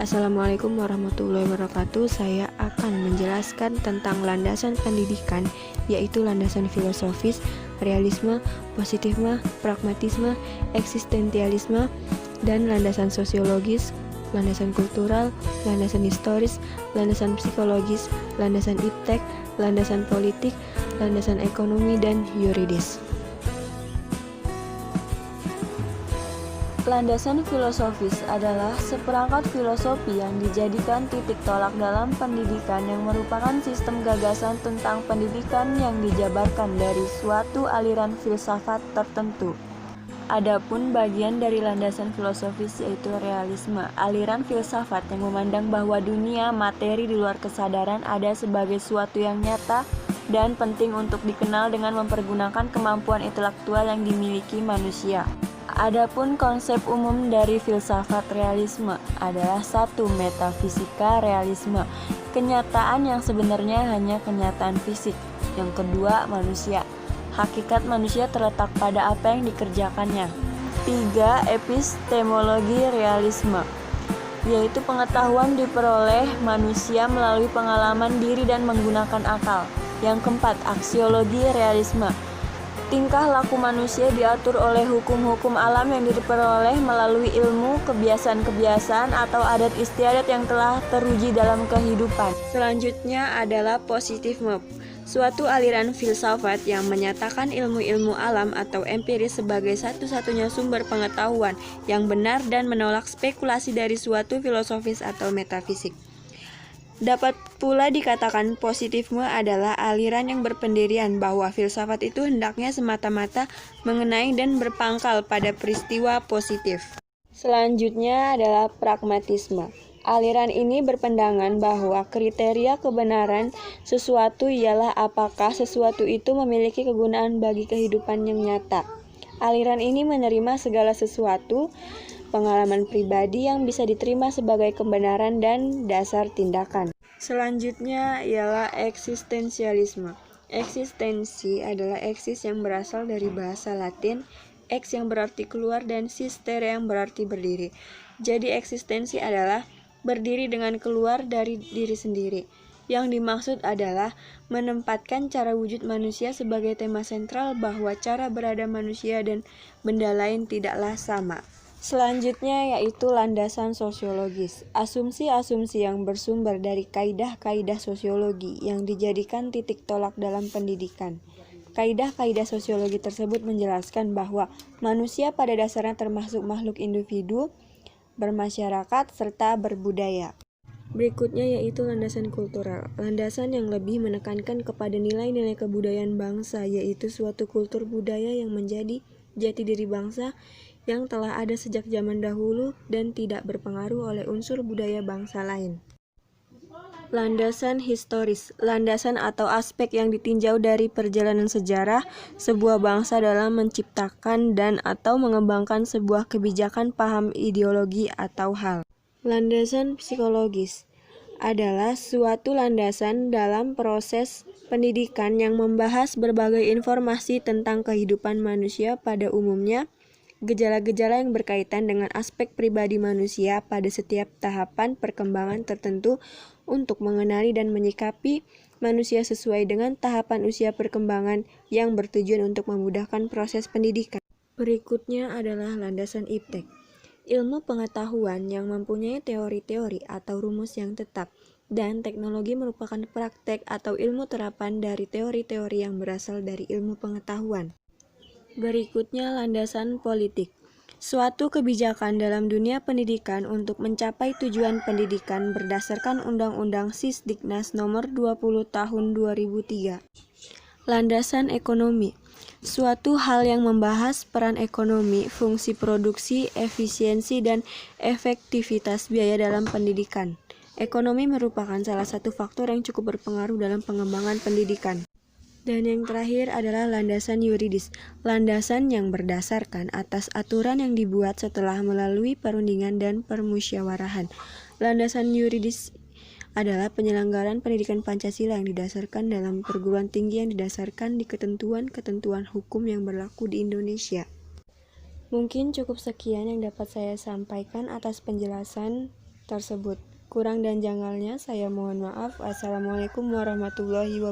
Assalamualaikum warahmatullahi wabarakatuh. Saya akan menjelaskan tentang landasan pendidikan, yaitu landasan filosofis, realisme, positifisme, pragmatisme, eksistensialisme, dan landasan sosiologis, landasan kultural, landasan historis, landasan psikologis, landasan iptek, landasan politik, landasan ekonomi, dan yuridis. Landasan filosofis adalah seperangkat filosofi yang dijadikan titik tolak dalam pendidikan yang merupakan sistem gagasan tentang pendidikan yang dijabarkan dari suatu aliran filsafat tertentu. Adapun bagian dari landasan filosofis yaitu realisme, aliran filsafat yang memandang bahwa dunia materi di luar kesadaran ada sebagai suatu yang nyata dan penting untuk dikenal dengan mempergunakan kemampuan intelektual yang dimiliki manusia. Adapun konsep umum dari filsafat realisme adalah satu, metafisika realisme, kenyataan yang sebenarnya hanya kenyataan fisik. Yang kedua, manusia, hakikat manusia terletak pada apa yang dikerjakannya. 3. Epistemologi realisme, yaitu pengetahuan diperoleh manusia melalui pengalaman diri dan menggunakan akal. Yang keempat, aksiologi realisme, tingkah laku manusia diatur oleh hukum-hukum alam yang diperoleh melalui ilmu, kebiasaan-kebiasaan, atau adat istiadat yang telah teruji dalam kehidupan. Selanjutnya adalah positifisme, suatu aliran filsafat yang menyatakan ilmu-ilmu alam atau empiris sebagai satu-satunya sumber pengetahuan yang benar dan menolak spekulasi dari suatu filosofis atau metafisik. Dapat pula dikatakan positifisme adalah aliran yang berpendirian bahwa filsafat itu hendaknya semata-mata mengenai dan berpangkal pada peristiwa positif. Selanjutnya adalah pragmatisme. Aliran ini berpandangan bahwa kriteria kebenaran sesuatu ialah apakah sesuatu itu memiliki kegunaan bagi kehidupan yang nyata. Aliran ini menerima segala sesuatu pengalaman pribadi yang bisa diterima sebagai kebenaran dan dasar tindakan. Selanjutnya ialah eksistensialisme. Eksistensi adalah eksis yang berasal dari bahasa Latin, ex yang berarti keluar dan sistere yang berarti berdiri. Jadi eksistensi adalah berdiri dengan keluar dari diri sendiri. Yang dimaksud adalah menempatkan cara wujud manusia sebagai tema sentral bahwa cara berada manusia dan benda lain tidaklah sama. Selanjutnya yaitu landasan sosiologis, asumsi-asumsi yang bersumber dari kaidah-kaidah sosiologi yang dijadikan titik tolak dalam pendidikan. Kaidah-kaidah sosiologi tersebut menjelaskan bahwa manusia pada dasarnya termasuk makhluk individu, bermasyarakat, serta berbudaya. Berikutnya yaitu landasan kultural, landasan yang lebih menekankan kepada nilai-nilai kebudayaan bangsa, yaitu suatu kultur budaya yang menjadi jati diri bangsa yang telah ada sejak zaman dahulu dan tidak berpengaruh oleh unsur budaya bangsa lain. Landasan historis, landasan atau aspek yang ditinjau dari perjalanan sejarah sebuah bangsa dalam menciptakan dan atau mengembangkan sebuah kebijakan, paham, ideologi, atau hal. Landasan psikologis adalah suatu landasan dalam proses pendidikan yang membahas berbagai informasi tentang kehidupan manusia pada umumnya, gejala-gejala yang berkaitan dengan aspek pribadi manusia pada setiap tahapan perkembangan tertentu untuk mengenali dan menyikapi manusia sesuai dengan tahapan usia perkembangan yang bertujuan untuk memudahkan proses pendidikan. Berikutnya adalah landasan iptek, ilmu pengetahuan yang mempunyai teori-teori atau rumus yang tetap, dan teknologi merupakan praktek atau ilmu terapan dari teori-teori yang berasal dari ilmu pengetahuan. Berikutnya landasan politik, suatu kebijakan dalam dunia pendidikan untuk mencapai tujuan pendidikan berdasarkan Undang-Undang Sisdiknas Nomor 20 Tahun 2003. Landasan ekonomi, suatu hal yang membahas peran ekonomi, fungsi produksi, efisiensi, dan efektivitas biaya dalam pendidikan. Ekonomi merupakan salah satu faktor yang cukup berpengaruh dalam pengembangan pendidikan. Dan yang terakhir adalah landasan yuridis, landasan yang berdasarkan atas aturan yang dibuat setelah melalui perundingan dan permusyawarahan. Landasan yuridis adalah penyelenggaraan pendidikan Pancasila yang didasarkan dalam perguruan tinggi yang didasarkan di ketentuan-ketentuan hukum yang berlaku di Indonesia. Mungkin cukup sekian yang dapat saya sampaikan atas penjelasan tersebut. Kurang dan janggalnya saya mohon maaf. Wassalamualaikum warahmatullahi wabarakatuh.